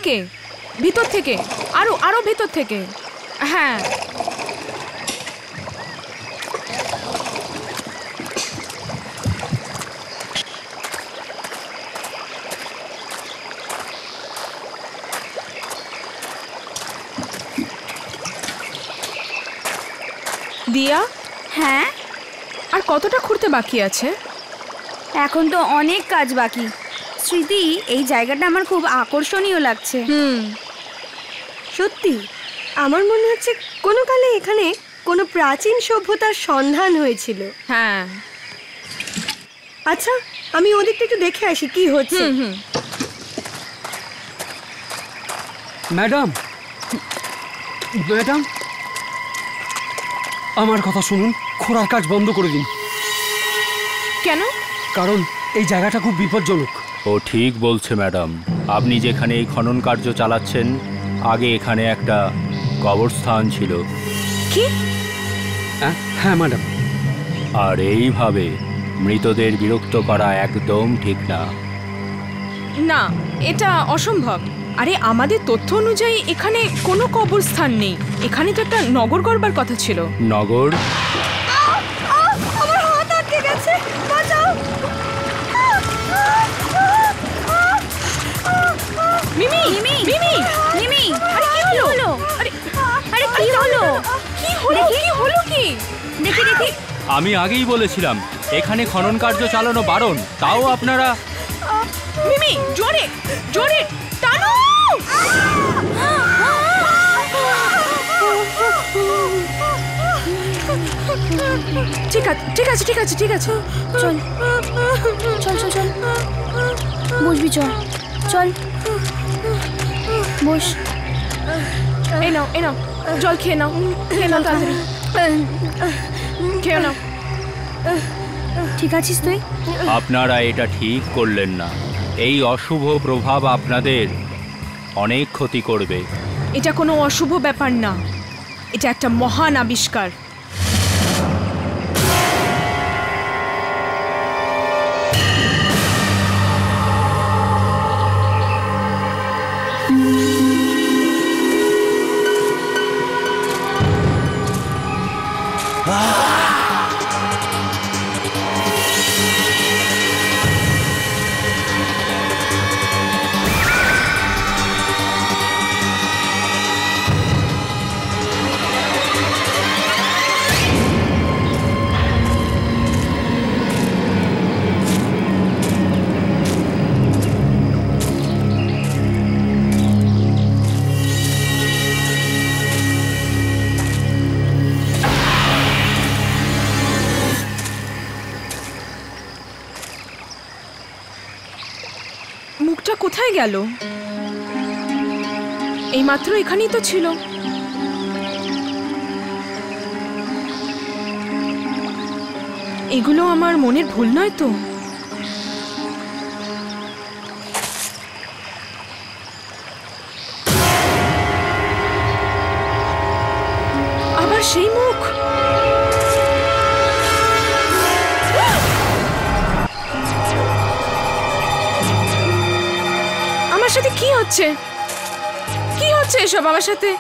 থেকে, ভিতর থেকে, আরো ভিতর থেকে। হ্যাঁ, দিয়া। হ্যাঁ, আর কতটা খুঁড়তে বাকি আছে? এখন তো অনেক কাজ বাকি। স্মৃতি, এই জায়গাটা আমার খুব আকর্ষণীয় লাগছে। সত্যি আমার মনে হচ্ছে কোনো কালে এখানে কোনো প্রাচীন সভ্যতার সন্ধান হয়েছিল। হ্যাঁ। আচ্ছা, আমি ওদিকটা একটু দেখে আসি কি হচ্ছে। ম্যাডাম, ম্যাডাম, আমার কথা শুনুন, খোঁড়ার কাজ বন্ধ করে দিন। কেন? কারণ এই জায়গাটা খুব বিপজ্জনক। ও ঠিক বলছে ম্যাডাম। আপনি যেখানে এই খনন কার্য চালাচ্ছেন, আগে এখানে একটা কবরস্থান ছিল। কি? হ্যাঁ ম্যাডাম। আর এইভাবে মৃতদের বিরক্ত করা একদম ঠিক না। না, এটা অসম্ভব। আরে আমাদের তথ্য অনুযায়ী এখানে কোনো কবরস্থান নেই। এখানে তো একটা নগর গড়বার কথা ছিল। নগর? আমার হাত আটকে গেছে, বাঁচাও। মিমি, মিমি, মিমি, মিমি, আরে কি হলো? আরে কি হলো? কি হলো? কি হলো? কি দেখি দেখি। আমি আগেই বলেছিলাম এখানে খনন কার্য চালানো বারণ, তাও আপনারা। মিমি, জোরে জোরে টানো। ঠিক আছে, ঠিক আছে, ঠিক আছে, ঠিক আছে। চল চল চল চল, বসবি, চল চল বস। এই নাও, এই নাও, জল খেয়ে নাও, খেয়ে নাও তাড়াতাড়ি, খেয়ে নাও। ঠিক আছিস তুই? আপনারা এটা ঠিক করলেন না। এই অশুভ প্রভাব আপনাদের অনেক ক্ষতি করবে। এটা কোনো অশুভ ব্যাপার না, এটা একটা মহান আবিষ্কার। মুখটা কোথায় গেল? এইমাত্র এখানেই তো ছিল। এগুলো আমার মনের ভুল নয় তো? আবার সেই মুখ। আমার সাথে কি হচ্ছে? কি হচ্ছে এসব আমার সাথে?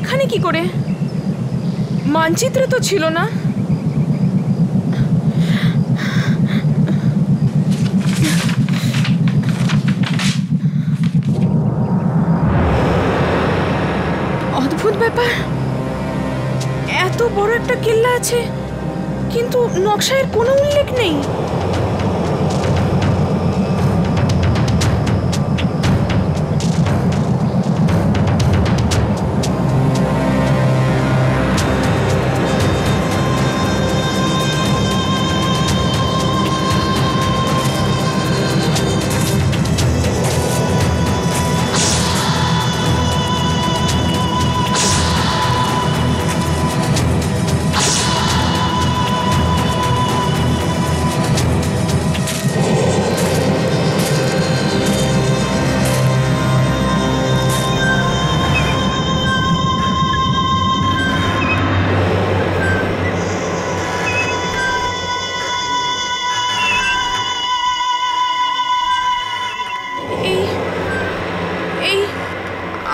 এখানে কি করে? মানচিত্রে তো ছিল না। একটা কেল্লা আছে, কিন্তু নকশায় কোনো উল্লেখ নেই।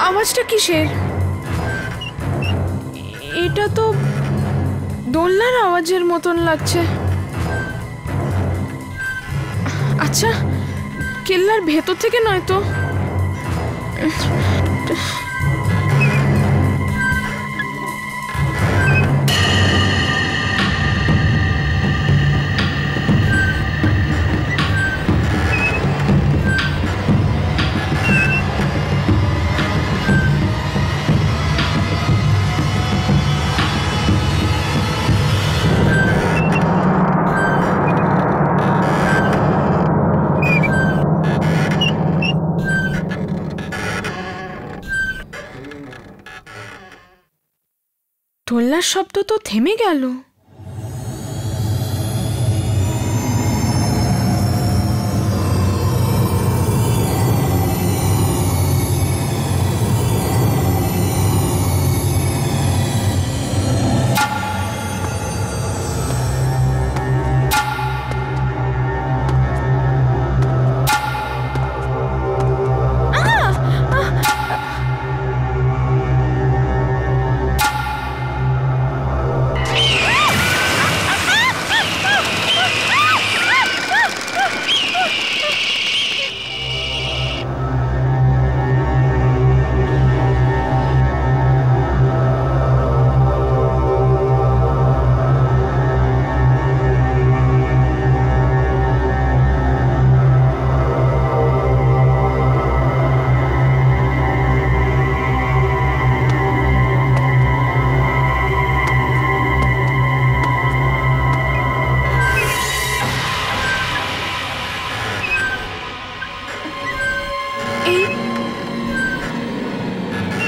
আওয়াজটা কিসের? এটা তো দোলনার আওয়াজের মতন লাগছে। আচ্ছা, কেল্লার ভেতর থেকে নয় তো? দোলনার শব্দ তো থেমে গেল।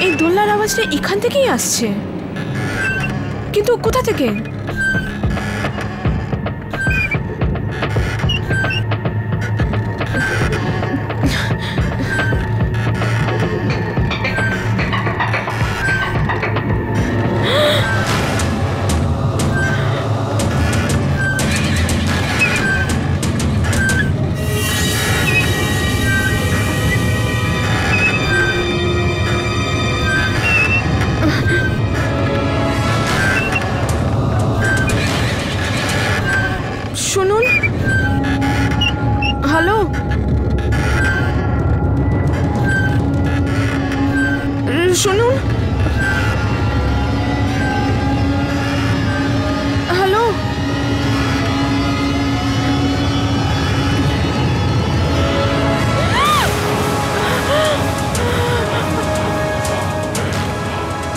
এই দোলনার আওয়াজটা এখান থেকেই আসছে, কিন্তু কোথা থেকে? শুনুন, হ্যালো, শুনুন, হ্যালো,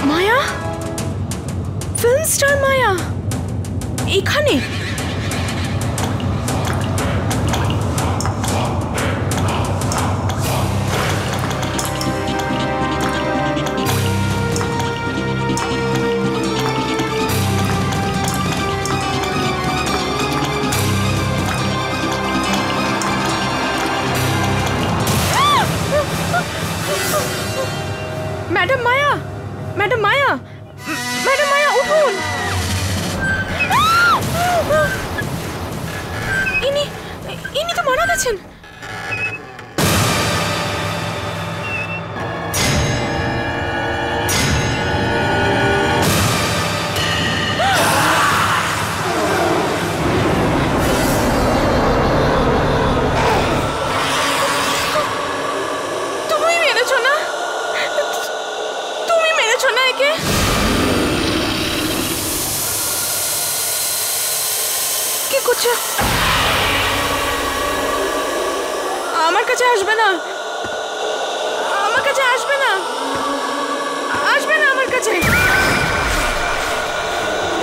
মায়া, ফিল্ম স্টার মায়া এখানে? ম্যাডাম মায়া, ম্যাডাম মায়া, ম্যাডাম মায়া উঠুন। ইনি তো মারা গেছেন। তুমি মেরেছো না? তুমি মেরেছো না একে? আমার কাছে আসবে না, আমার কাছে আসবে না, আসবে না আমার কাছে,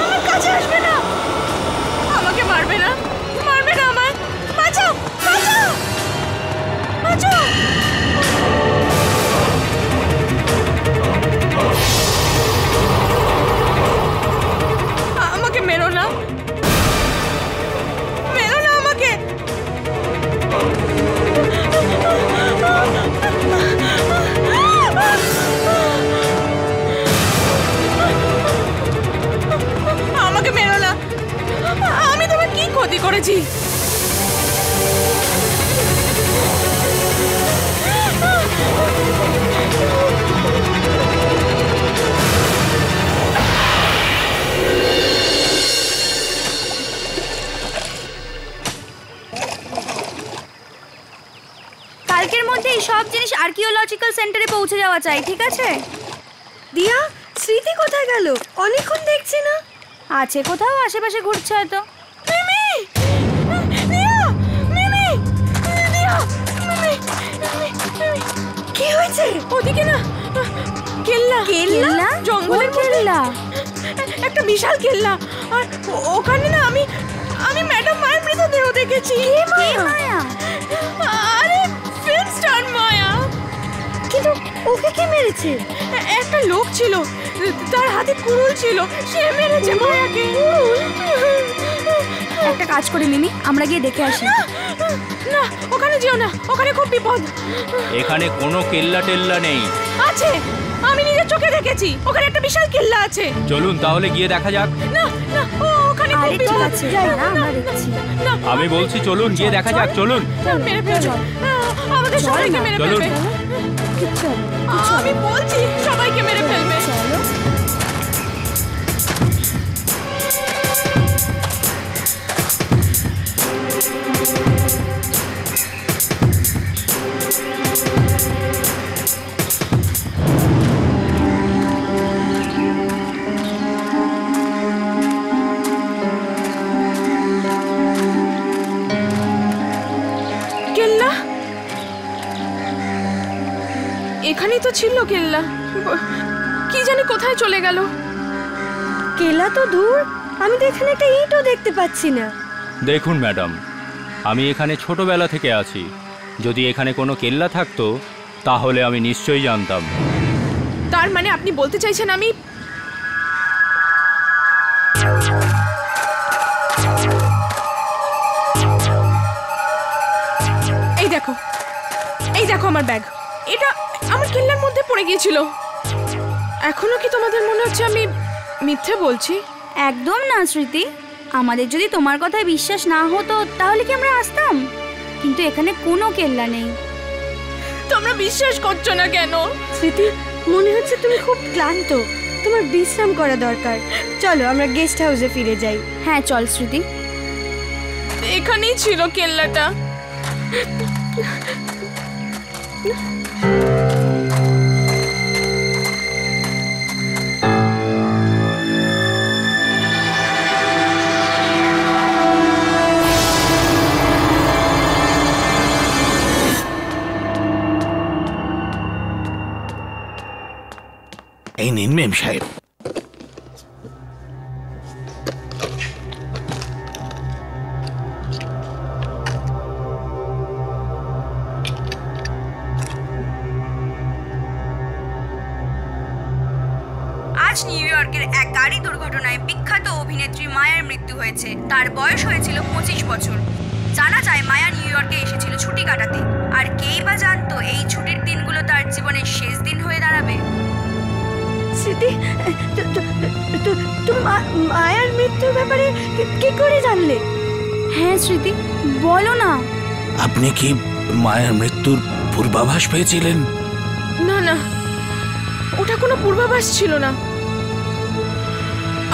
আমার কাছে আসবে না, আমাকে মারবে না, মারবে না, আমার বাঁচাও, বাঁচাও, বাঁচাও। আমাকে মেরো না, মেরো না আমাকে। আমাকে মেরো না, আমি তোমার কি ক্ষতি করেছি? কালকের মধ্যে এই সব জিনিস আর্কিওলজিক্যাল সেন্টারে পৌঁছে যাওয়া চাই, ঠিক আছে? দিয়া, স্মৃতি কোথায় গেল? অনেকক্ষণ দেখছি না। আছে কোথাও আশেপাশে ঘুরছে হয়তো। মিমি, দিয়া, মিমি, দিয়া, মিমি, মিমি। কি হয়েছে? ওদিকে না, কেল্লা, কেল্লা? জঙ্গলের কোন কেল্লা? একটা বিশাল কেল্লা। আর ওখানে না আমি ম্যাডাম মায়ের মৃতদেহ দেখেছি। কে মায়া? আরে ফিল্ম স্টার মায়া। কিন্তু ওকে কে মেরেছে? একটা লোক ছিল, তার হাতে কুড়ুল ছিল, সে মেরেছে মায়াকে। একটা কাজ করে মিমি, আমরা গিয়ে দেখে আসি। না, ওখানে যেও না, ওখানে খুব বিপদ। এখানে কোনো কেল্লা টেল্লা নেই। আছে, আমি নিজের চোখে দেখেছি, ওখানে একটা বিশাল কেল্লা আছে। চলুন তাহলে গিয়ে দেখা যাক। না না, ওখানে খুব আরে ঠিক বিপদ। আছে, যাই না, আমরা দেখছি। না, আমি বলছি চলুন গিয়ে দেখা যাক, চলুন। মেরে ফেলবে, আমাদের সবাইকে মেরে চলুন। ফেলবে। আমি বলছি সবাইকে মেরে ফেলবে। চলো। কেল্লা এখানেই তো ছিল, কেল্লা কি জানি কোথায় চলে গেল। কেলা তো দূর, আমি তো এখানে একটা ইটও দেখতে পাচ্ছি না। দেখুন ম্যাডাম, আমি এখানে ছোটবেলা থেকে আছি। যদি এখানে কোনো কেল্লা থাকতো তাহলে আমি নিশ্চয়ই জানতাম। তার মানে আপনি বলতে চাইছেন আমি এই দেখো, এই দেখো আমার ব্যাগ, এটা আমার কেল্লার মধ্যে পড়ে গিয়েছিল। এখনো কি তোমাদের মনে হচ্ছে আমি মিথ্যে বলছি? একদম না স্মৃতি, আমাদের যদি তোমার কথায় বিশ্বাস না হতো তাহলে কি আমরা আসতাম? কিন্তু এখানে কোনো কেল্লা নেই। তোমরা বিশ্বাস করছো না কেন? স্মৃতি, মনে হচ্ছে তুমি খুব ক্লান্ত, তোমার বিশ্রাম করা দরকার। চলো আমরা গেস্ট হাউসে ফিরে যাই। হ্যাঁ চল স্মৃতি। এখানেই ছিল কেল্লাটা। এই নিন মেম সাহেব। আজ নিউ ইয়র্কের এক গাড়ি দুর্ঘটনায় বিখ্যাত অভিনেত্রী মায়ার মৃত্যু হয়েছে। তার বয়স হয়েছিল 25 বছর। জানা যায় মায়া নিউ ইয়র্কে এসেছিল ছুটি কাটাতে, আর কেই বা জানতো এই ছুটির দিনগুলো তার জীবনের শেষ দিন হয়ে দাঁড়াবে। স্মৃতি, তুমি মায়ার মৃত্যুর ব্যাপারে কি করে জানলে? হ্যাঁ স্মৃতি, বলো না। আপনি কি মায়ের মৃত্যুর পূর্বাভাস পেয়েছিলেন? না না, ওটা কোনো পূর্বাভাস ছিল না।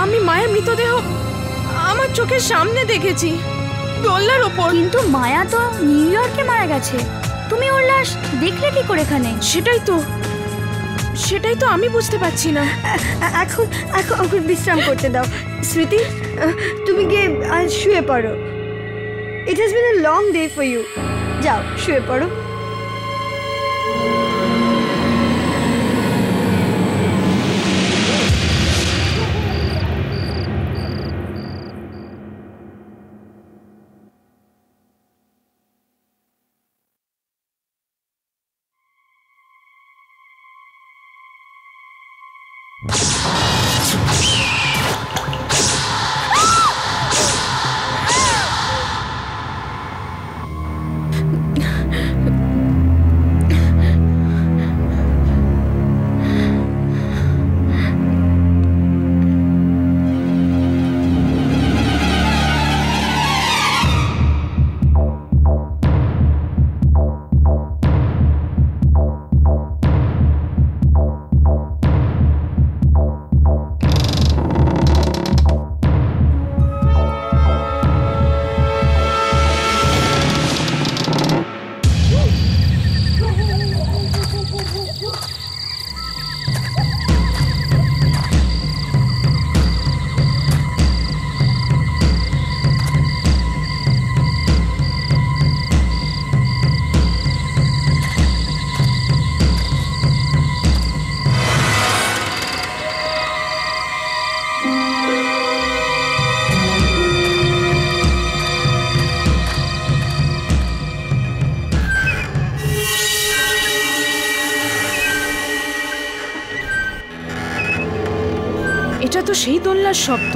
আমি মায়ের মৃতদেহ আমার চোখের সামনে দেখেছি, দোলনার ওপর। কিন্তু মায়া তো নিউ ইয়র্কে মারা গেছে, তুমি ওর লাশ দেখলে কি করে এখানে? সেটাই তো আমি বুঝতে পারছি না। এখন ওকে বিশ্রাম করতে দাও। স্মৃতি, তুমি গিয়ে আজ শুয়ে পড়ো। It has been a long day for you. যাও শুয়ে পড়ো। এটা তো সেই দোলনার শব্দ।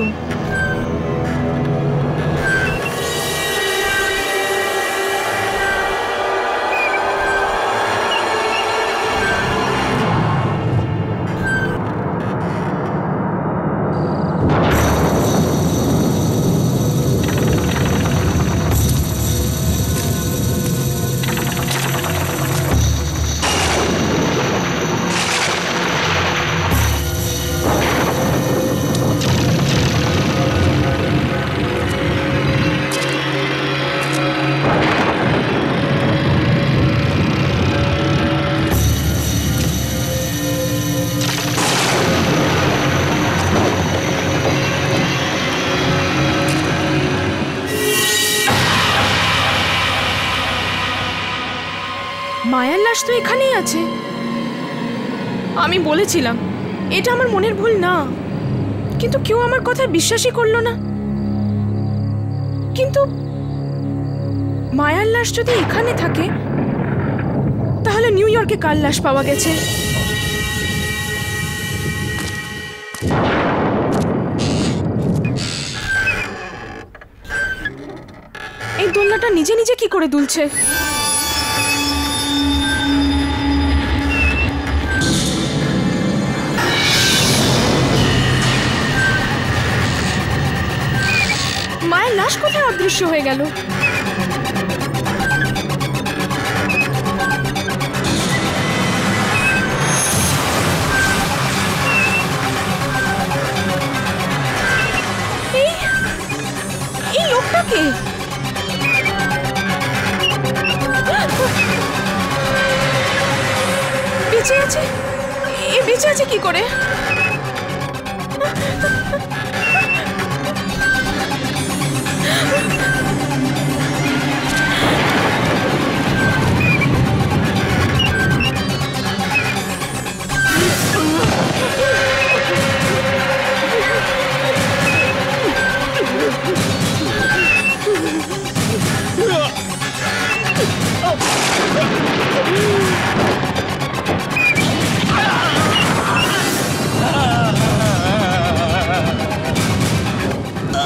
মায়ার লাশ তো এখানেই আছে। আমি বলেছিলাম এটা আমার মনের ভুল না, কিন্তু কেউ আমার কথা বিশ্বাসই করলো না। কিন্তু মায়ার লাশ যদি এখানে থাকে, তাহলে নিউ ইয়র্কে কার লাশ পাওয়া গেছে? এই দোলনাটা নিজে নিজে কি করে দুলছে? মায়ের লাশ কোথায় অদৃশ্য হয়ে গেল? এই লোকটাকে বেঁচে আছে? এ বেঁচে আছে কি করে?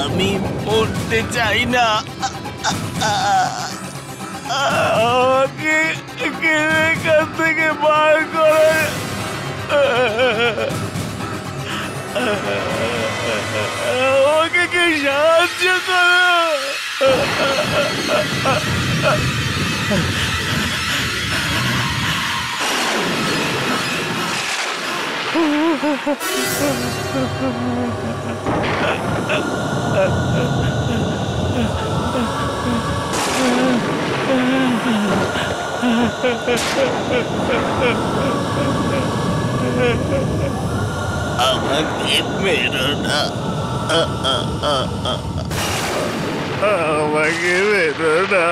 আমি পড়তে চাই না, আমাকে এখান থেকে বার করে আমাকে কি সাহায্য করো। আমাকে মেরো না, আমাকে মেরো না।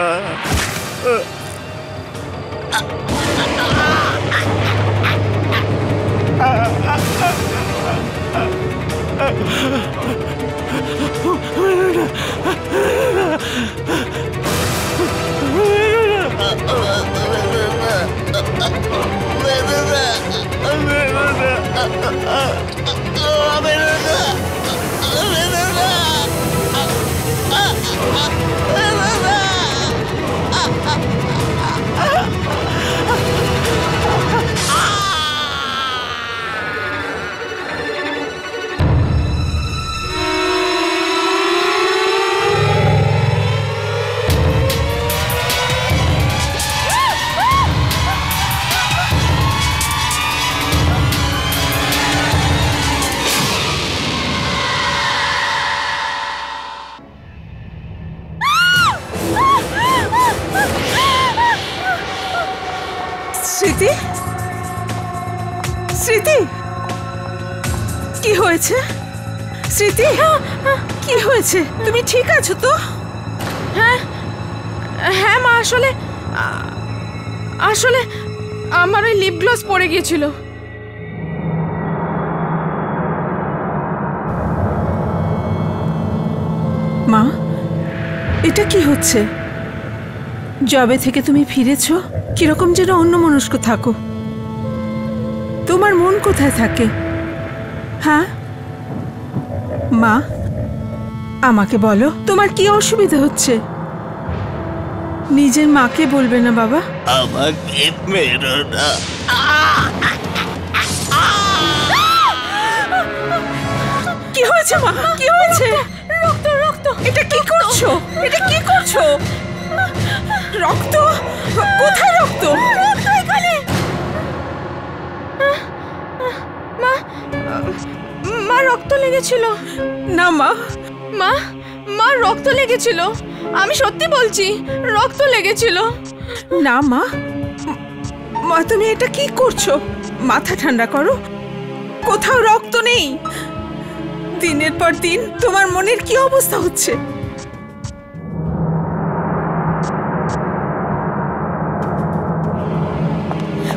স্মৃতি, স্মৃতি, কি হয়েছে? স্মৃতি, কি হয়েছে? তুমি ঠিক আছো তো? হ্যাঁ হ্যাঁ মা, আসলে আসলে আমার ওই লিপ গ্লস পড়ে গিয়েছিল। মা, এটা কি হচ্ছে? জবে থেকে তুমি ফিরেছো, কিরকম যেন অন্যমনস্ক থাকো। তোমার মন কোথায় থাকে? হ্যাঁ মা, আমাকে বলো, তোমার কি অসুবিধা হচ্ছে? নিজের মাকে বলবে না বাবা? আমাকে মেরো না। কি হয়েছে মা? কি হয়েছে? রক্ত, রক্ত! এটা কি করছো? এটা কি করছো? রক্ত? কোথায় রক্ত? রক্ত এখানে! মা, মা রক্ত লেগেছিল। না মা, মা, মা রক্ত লেগেছিল, আমি সত্যি বলছি, রক্ত লেগেছিল। না মা, মা তুমি এটা কি করছো? মাথা ঠান্ডা করো, কোথাও রক্ত নেই। দিনের পর দিন তোমার মনের কি অবস্থা হচ্ছে?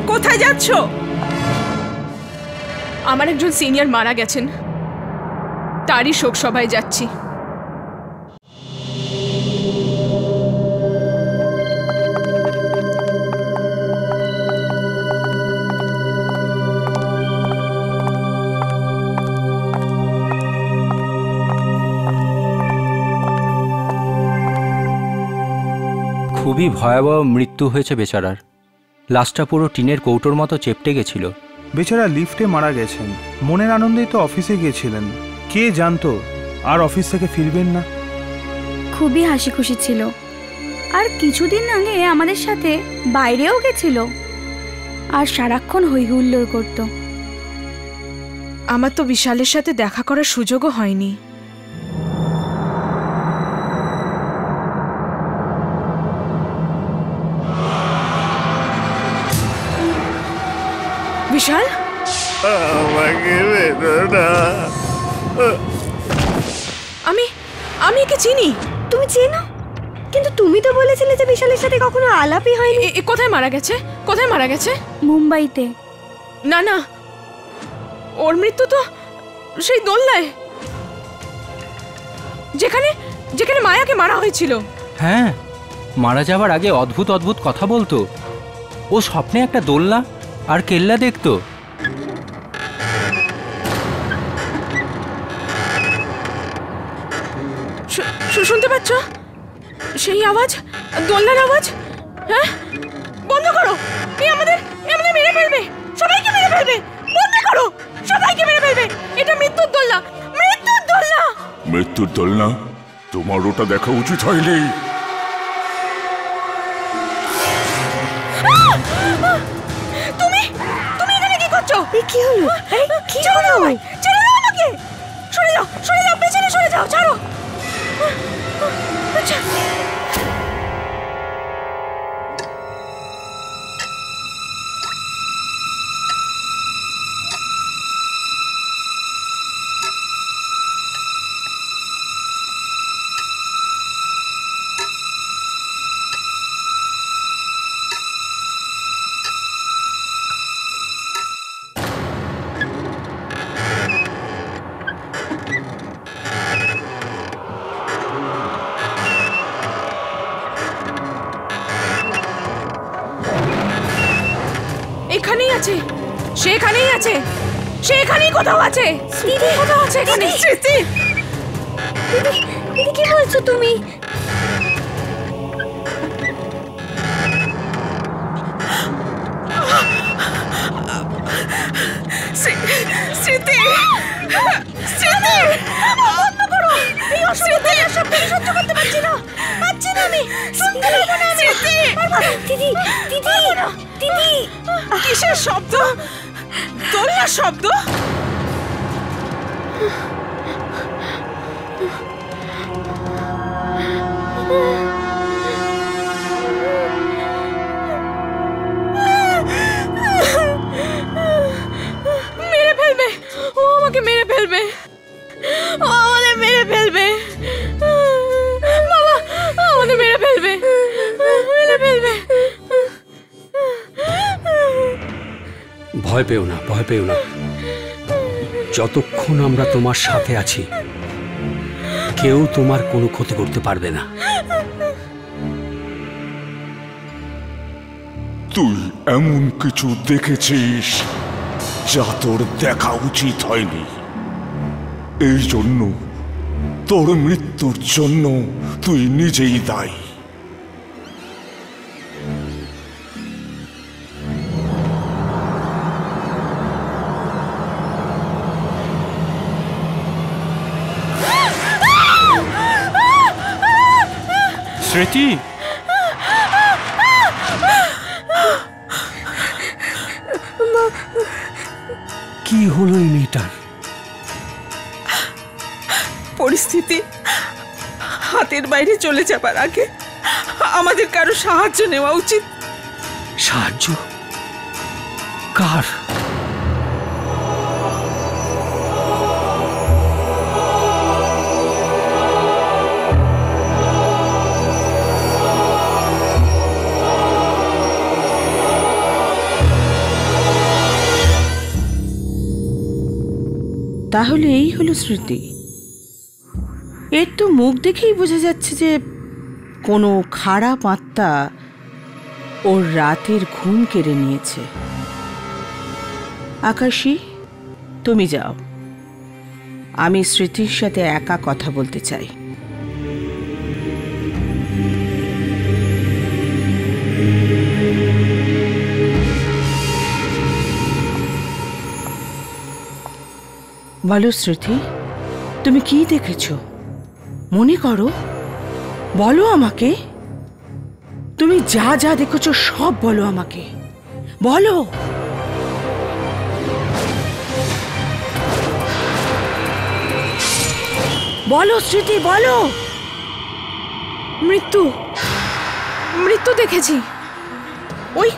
কোথায় যাচ্ছ? আমার একজন সিনিয়র মারা গেছেন, তারই শোক সভায় যাচ্ছি। খুবই ভয়াবহ মৃত্যু হয়েছে বেচারার। লাশটা পুরো টিনের কৌটোর মতো চেপটে গেছিল। বেচারা লিফটে মারা গেছেন, মনের আনন্দেই তো অফিসে গিয়েছিলেন। কে জানতো আর অফিস থেকে ফিরবেন না। খুবই হাসি খুশি ছিল, আর কিছুদিন আগে আমাদের সাথে বাইরেও গেছিল, আর সারাক্ষণ হই হুল্লোড় করতো। আমার তো বিশালের সাথে দেখা করার সুযোগও হয়নি। বিশাল, আমাকে মেরো না। আমি আমি একে চিনি। তুমি চেনো? কিন্তু তুমি তো বলেছিলে যে বিশালের সাথে কখনো আলাপই হয়নি। এ কোথায় মারা গেছে? কোথায় মারা গেছে? মুম্বাইতে। না না, ওর মৃত্যু তো সেই দোলনায়, যেখানে যেখানে মায়াকে মারা হয়েছিল। হ্যাঁ, মারা যাবার আগে অদ্ভুত অদ্ভুত কথা বলতো। ও স্বপ্নে একটা দোলনা আর কেল্লা দেখতো। শুনতে পাচ্ছ সেই আওয়াজ? দোলনার আওয়াজ। হ্যাঁ, বন্ধ করো, আমাদের মেরে ফেলবে, সবাইকে মেরে ফেলবে। বন্ধ করো, সবাইকে মেরে ফেলবে। এটা মৃত্যুর দোলনা, মৃত্যুর দোলনা। মৃত্যুর দোলনা? তোমার ওটা দেখা উচিত হয়নি। তুমি তুমি এখানে কি করছো? কি হলো? কি হলো? ছেড়ে দাও আমাকে, সরে যাও, সরে যাও, পেছনে সরে যাও, ছাড়ো। আচ্ছা, আছে, সেখানেই আছে, সেখানেই কোথাও আছে। দিদি কোথাও আছে এখানে। স্মৃতি, দিদি দিদি কি বলছো তুমি? স্মৃতি, স্মৃতি, বন্ধ করো, এই অসুবিধার সব থেকে সহ্য করতে পারছি না, পারছি না আমি, শুনতে পারবো না আমি। দিদি দিদি দিদি কিসের শব্দ? দোলনার শব্দ? মেরে ফেলবে, ও আমাকে মেরে ফেলবে, ও আমাদের মেরে ফেলবে, বাবা আমাদের মেরে ফেলবে, মেরে ফেলবে। ভয় পেও না, ভয় পেও না। যতক্ষণ আমরা তোমার সাথে আছি কেউ তোমার কোনো ক্ষতি করতে পারবে না। তুই এমন কিছু দেখেছিস যা তোর দেখা উচিত হয়নি। এই জন্য তোর মৃত্যুর জন্য তুই নিজেই দায়ী। স্মৃতি, কি হলো এই মেয়েটার? পরিস্থিতি হাতের বাইরে চলে যাবার আগে আমাদের কারো সাহায্য নেওয়া উচিত। সাহায্য? কার? তাহলে এই হলো স্মৃতি। এর তো মুখ দেখেই বোঝা যাচ্ছে যে কোনো খারাপ আত্মা ওর রাতের ঘুম কেড়ে নিয়েছে। আকাশী, তুমি যাও, আমি স্মৃতির সাথে একা কথা বলতে চাই। বলো স্মৃতি, তুমি কি দেখেছো? মনে করো, বলো আমাকে। তুমি যা যা দেখেছো সব বলো আমাকে, বলো। বলো স্মৃতি, বলো। মৃত্যু, মৃত্যু দেখেছি। ওই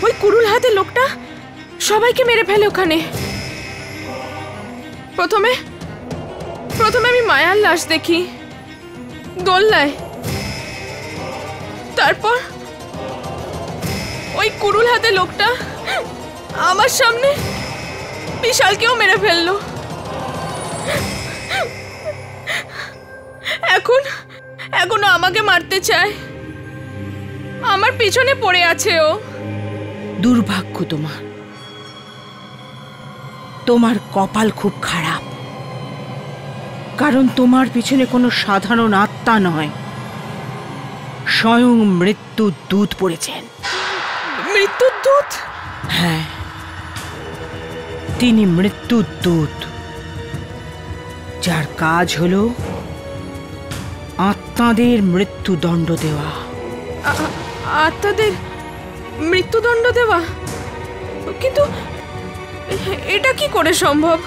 ওই কুরুল হাতে লোকটা সবাইকে মেরে ফেলে ওখানে। প্রথমে আমি মায়ার লাশ দেখি দোলনায়, তারপর ওই কুরুল হাতে লোকটা আমার সামনে বিশালকেও মেরে ফেললো। এখনো আমাকে মারতে চায়, আমার পিছনে পড়ে আছে ও। দুর্ভাগ্য তোমার, তোমার কপাল খুব খারাপ, কারণ তোমার পিছনে কোনো সাধারণ আত্মা নয়, স্বয়ং মৃত্যুর দূত পড়েছেন। মৃত্যুর দূত? হ্যাঁ, তিনি মৃত্যুর দূত, যার কাজ হলো আত্মাদের মৃত্যুদণ্ড দেওয়া। আত্মাদের মৃত্যুদণ্ড দেওয়া? কিন্তু এটা কি করে সম্ভব?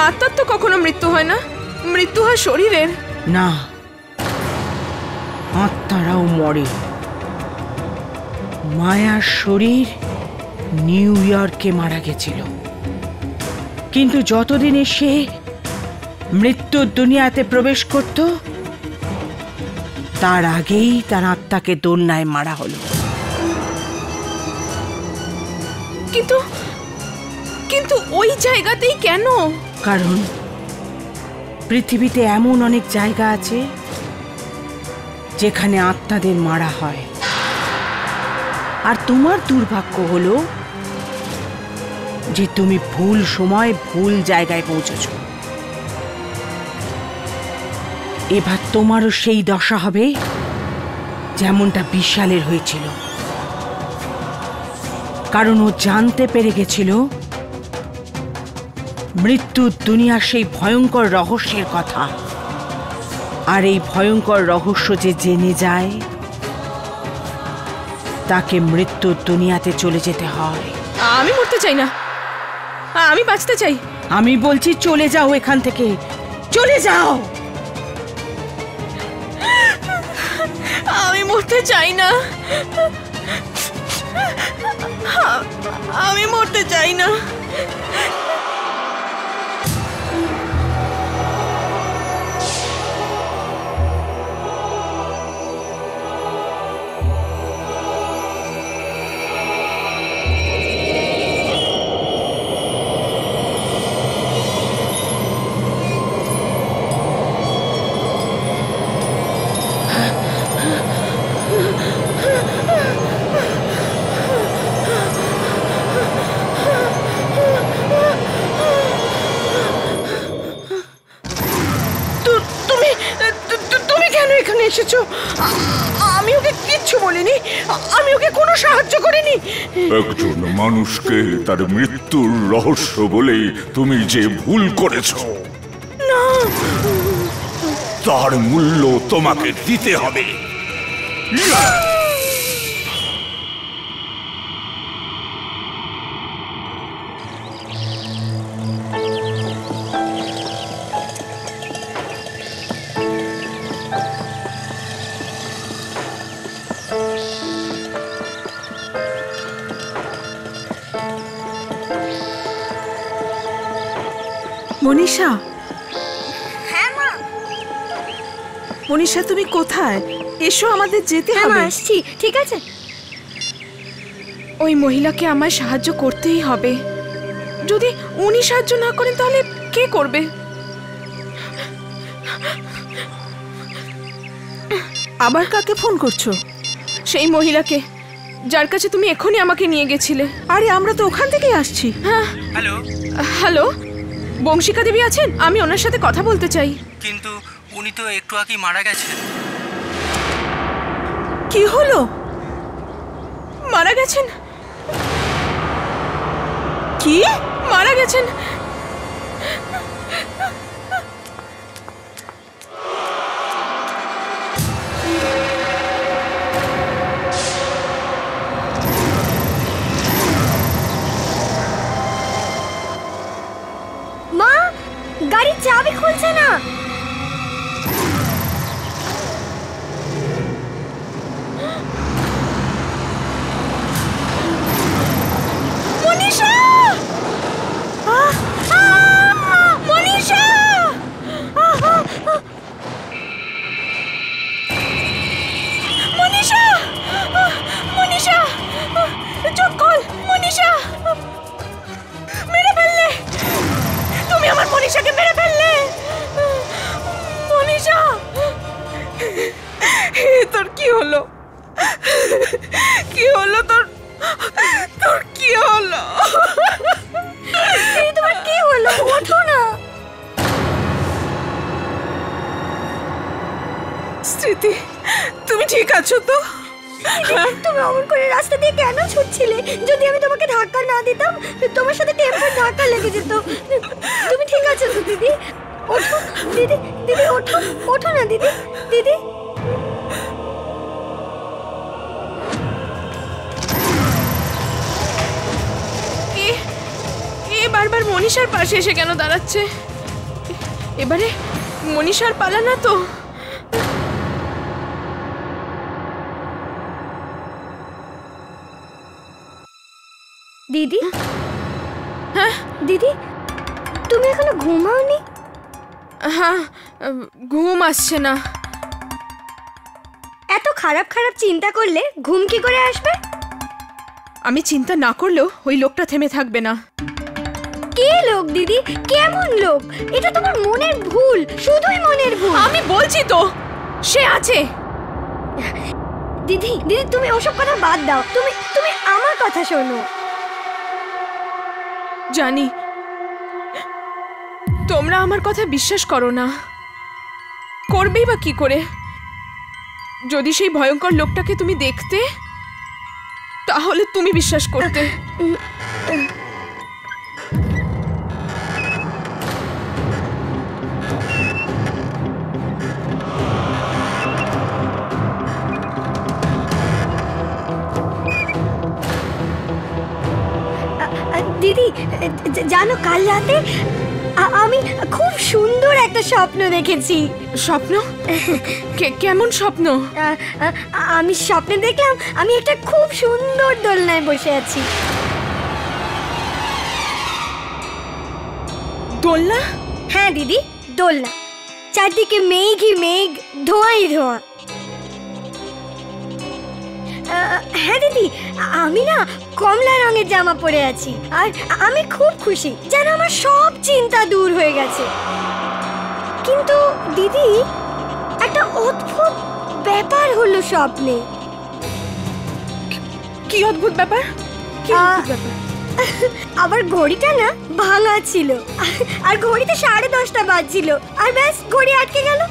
আত্মার তো কখনো মৃত্যু হয় না, মৃত্যু হয় শরীরের। না, আত্মারাও মরে। মায়ার শরীর নিউ ইয়র্কে মারা গেছিল, কিন্তু যতদিনে সে মৃত্যুর দুনিয়াতে প্রবেশ করত তার আগেই তার আত্মাকে দোলনায় মারা হলো। কিন্তু ওই জায়গাতেই কেন? কারণ পৃথিবীতে এমন অনেক জায়গা আছে যেখানে আত্মাদের মারা হয়, আর তোমার দুর্ভাগ্য হলো যে তুমি ভুল সময় ভুল জায়গায় পৌঁছেছ। এবার তোমারও সেই দশা হবে যেমনটা বিশালের হয়েছিল, কারণ ও জানতে পেরে গেছিল মৃত্যুর দুনিয়ার সেই ভয়ঙ্কর রহস্যের কথা। আর এই ভয়ঙ্কর রহস্য যে জেনে যায় তাকে মৃত্যুর দুনিয়াতে চলে যেতে হয়। আমি মরতে চাই না, আমি বাঁচতে চাই। আমি বলছি চলে যাও এখান থেকে, চলে যাও। আমি মরতে চাই না, আমি মরতে চাই না। তুমি কেন এখানে এসেছো? আমি ওকে কিচ্ছু বলিনি, আমি ওকে কোনো সাহায্য করিনি। একজন মানুষকে তার মৃত্যুর রহস্য বলেই তুমি যে ভুল করেছো, না, তার মূল্য তোমাকে দিতে হবে। মনীষা, হ্যাঁ মা। মনীষা তুমি কোথায়? এসো, আমাদের যেতে হ্যাঁ মা, হবে। আসছি। ঠিক আছে। ওই মহিলাকে আমায় সাহায্য করতেই হবে। যদি উনি সাহায্য না করেন তাহলে কে করবে? আবার কাকে ফোন করছো? সেই মহিলাকে যার কাছে তুমি এখনই আমাকে নিয়ে গেছিলে। আরে আমরা তো ওখান থেকেই আসছি। হ্যাঁ। হ্যালো হ্যালো, বংশিকা দেবী আছেন? আমি ওনার সাথে কথা বলতে চাই। কিন্তু উনি তো একটু আগেই মারা গেছেন। কি হলো? মারা গেছেন? কি মারা গেছেন? মা, গাড়ির চাবি খুলছে না। মনীষা! মনীষা! মনীষা! মনীষা! চোখ খোল, মনীষা! মেরে ফেললে! তুমি আমার মনীষাকে মেরে ফেললে! মনীষা! তোর কি হলো? কি হলো তোর? তোর কি হলো? তোমার কি হলো? ওঠো না। স্মৃতি, তুমি ঠিক আছো তো? তুমি অমন করে রাস্তা দিয়ে কেন ছুটছিলে? যদি আমি তোমাকে ধাক্কা না দিতাম তোমার সাথে টেম্পার ধাক্কা লেগে যেত। তুমি ঠিক আছো তো দিদি? ওঠো দিদি, দিদি ওঠো, ওঠো না দিদি, দিদি। এ বারবার মনীষার পাশে এসে কেন দাঁড়াচ্ছে? এবারে মনীষার পালা না তো? দিদি, হ্যাঁ দিদি, তুমি এখনো ঘুমাওনি? হ্যাঁ, ঘুম আসছে না। এত খারাপ খারাপ চিন্তা করলে ঘুম কি করে আসবে? আমি চিন্তা না করলেও ওই লোকটা থেমে থাকবে না। কে লোক দিদি? কেমন লোক? এটা তোমার মনের ভুল, শুধুই মনের ভুল। আমি বলছি তো সে আছে। দিদি, দিদি তুমি ওসব কথা বাদ দাও। তুমি তুমি আমার কথা শোনো। জানি তোমরা আমার কথা বিশ্বাস করো না, করবেই বা কি করে? যদি সেই ভয়ঙ্কর লোকটাকে তুমি দেখতে তাহলে তুমি বিশ্বাস করতে। দিদি জানো কাল রাতে আমি খুব সুন্দর একটা স্বপ্ন দেখেছি। স্বপ্ন? কেমন স্বপ্ন? আমি স্বপ্নে দেখলাম আমি একটা খুব সুন্দর দোলনায় বসে আছি। দোলনা? হ্যাঁ দিদি, দোলনা। চারদিকে মেঘই মেঘ, ধোঁয়াই ধোঁয়া। হ্যাঁ দিদি, আমি না কমলা রঙের জামা পরে আছি আর আমি খুব খুশি, যেন আমার সব চিন্তা দূর হয়ে গেছে। কিন্তু দিদি একটা অদ্ভুত ব্যাপার হলো স্বপ্নে। কি অদ্ভুত ব্যাপার? আবার ঘড়িটা না ভাঙা ছিল আর ঘড়িতে 10:30 বাজছিল আর ব্যাস ঘড়ি আটকে গেল।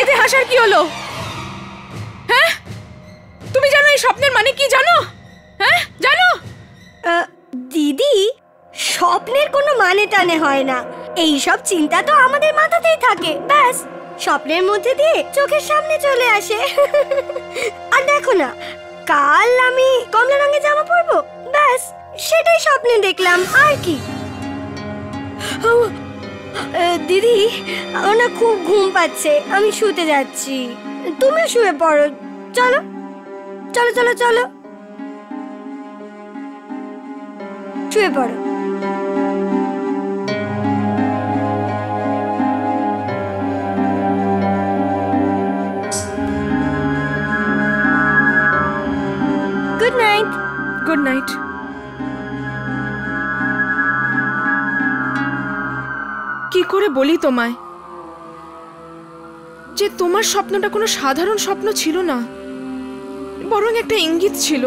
এতে হাসার কি হলো? হ্যাঁ, তুমি জানো এই স্বপ্নের মানে কি জানো? হ্যাঁ জানো? দিদি স্বপ্নের কোনো মানে টানে হয় না, এই সব চিন্তা তো আমাদের মাথাতেই থাকে, ব্যাস স্বপ্নের মধ্যে দিয়ে চোখের সামনে চলে আসে। আর দেখো না, কাল আমি কমলা রঙের জামা পরবো, ব্যাস সেটাই স্বপ্নে দেখলাম আর কি। দিদি আমার না খুব ঘুম পাচ্ছে, আমি শুতে যাচ্ছি, তুমিও শুয়ে পড়ো। চলো চলো চলো চলো, শুয়ে পড়ো। Good night. Good night. কি করে বলি তোমায় যে তোমার স্বপ্নটা কোনো সাধারণ স্বপ্ন ছিল না, বরং একটা ইঙ্গিত ছিল,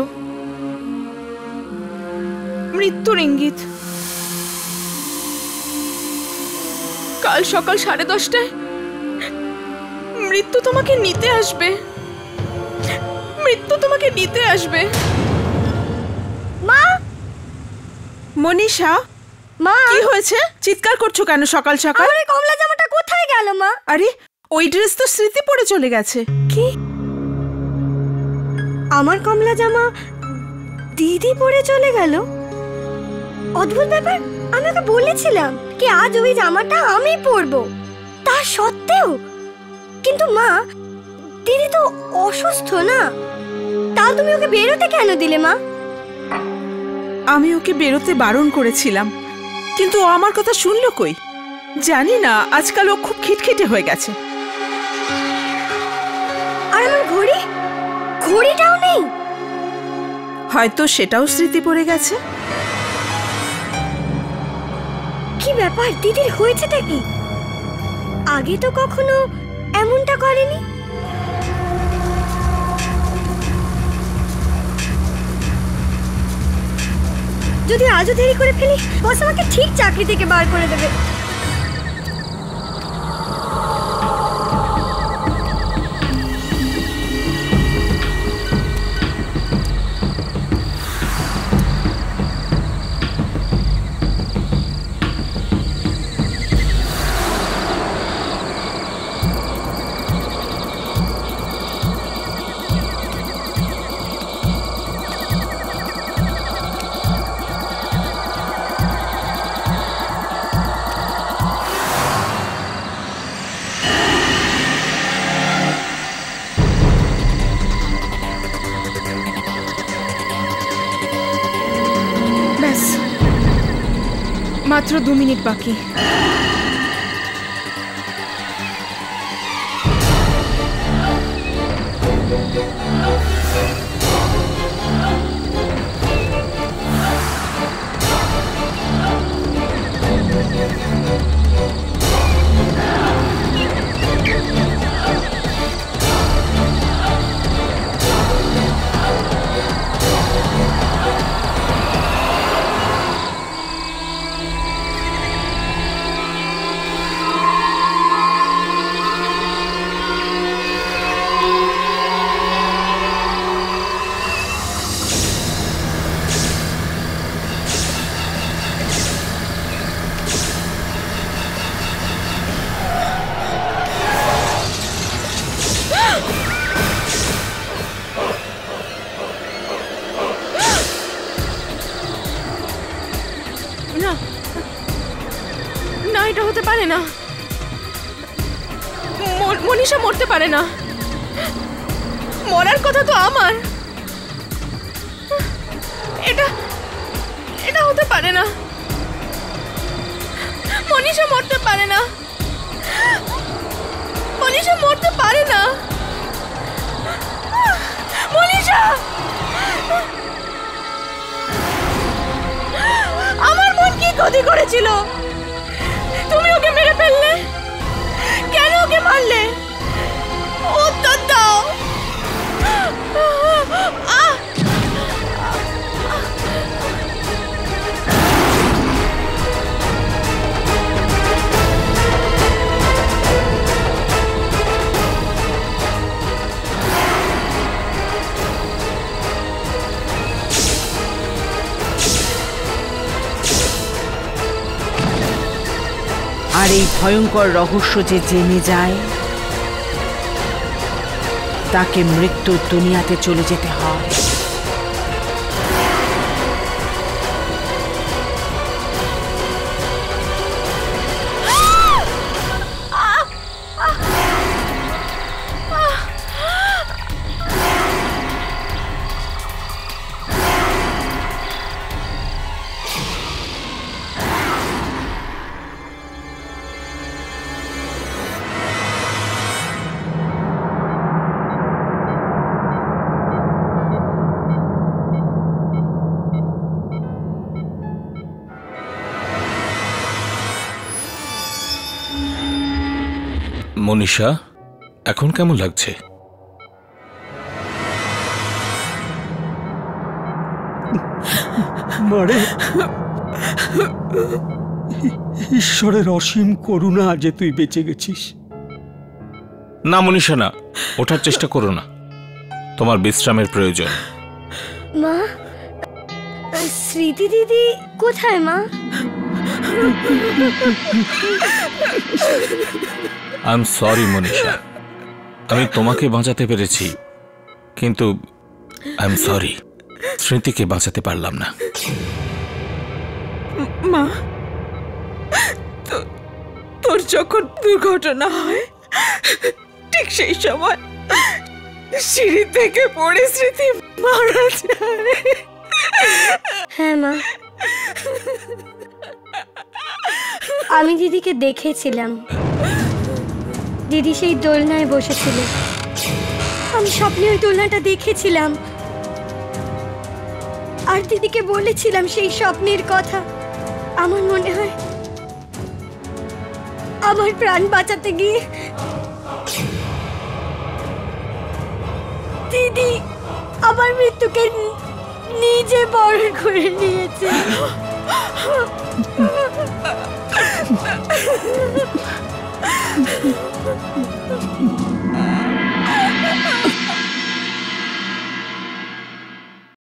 মৃত্যুর ইঙ্গিত। কাল সকাল 10:30টায় মৃত্যু তোমাকে নিতে আসবে, মৃত্যু তোমাকে নিতে আসবে। মা! মনীষা, মা কি হয়েছে? চিৎকার করছো কেন সকাল সকাল? আমার কমলা জামাটা কোথায় গেল মা? আরে ওই ড্রেস তো স্মৃতি পরে চলে গেছে। কি? আমার কমলা জামা দিদি পরে চলে গেল? অদ্ভুত ব্যাপার, আমি ওকে বলেছিলাম কি আজ ওই জামাটা আমি পরবো, তা সত্ত্বেও। কিন্তু মা, দিদি তো অসুস্থ না, তাও তুমি ওকে বেরোতে কেন দিলে মা? আমি ওকে বেরোতে বারণ করেছিলাম, কিন্তু ও আমার কথা শুনলো কই? জানি না, আজকাল ও খুব খিটখিটে হয়ে গেছে। আর আমার ঘড়ি, ঘড়িটাও নেই। হয়তো সেটাও স্মৃতি পড়ে গেছে। কি ব্যাপার, দিদির হয়েছেটা কি? আগে তো কখনো এমনটা করেনি। যদি আজও দেরি করে ফেলি, বস আমাকে ঠিক চাকরি থেকে বার করে দেবে। মাত্র 2 মিনিট বাকি। এটা হতে পারে না। মনীষা মরতে পারে না, মরার কথা তো আমার। এটা এটা হতে পারে না, মনীষা মরতে পারে না, মনীষা মরতে পারে না। মনীষা, আমার মন কি ক্ষতি করেছিল? তুমি ওকে মেরে ফেললে কেন? ওকে মারলে? উত্তর দাও। আর এই ভয়ঙ্কর রহস্য যে জেনে যায় তাকে মৃত্যুর দুনিয়াতে চলে যেতে হয়। মনীষা, এখন কেমন লাগছে? মারে, ঈশ্বরের অসীম করুণা যে তুই বেঁচে গেছিস। না মনীষা, না, ওঠার চেষ্টা করো না, তোমার বিশ্রামের প্রয়োজন। মা, স্মৃতি দিদি কোথায় মা? আই এম সরি মনীষা, আমি তোমাকে বাঁচাতে পেরেছি, কিন্তু আই এম সরি, স্মৃতিকে বাঁচাতে পারলাম না। মা, তোর যখন দুর্ঘটনা হয় ঠিক সেই সময় সিঁড়ি থেকে পড়ে স্মৃতি মারা যায়। হ্যাঁ মা, আমি দিদিকে দেখেছিলাম। দিদি সেই দোলনায় বসেছিল, আমি স্বপ্নে ওই দোলনাটা দেখেছিলাম আর দিদিকে বলেছিলাম সেই স্বপ্নের কথা। আমার মনে হয় আমার প্রাণ বাঁচাতে গিয়ে দিদি আমার মৃত্যুকে নিজে বরণ করে নিয়েছে।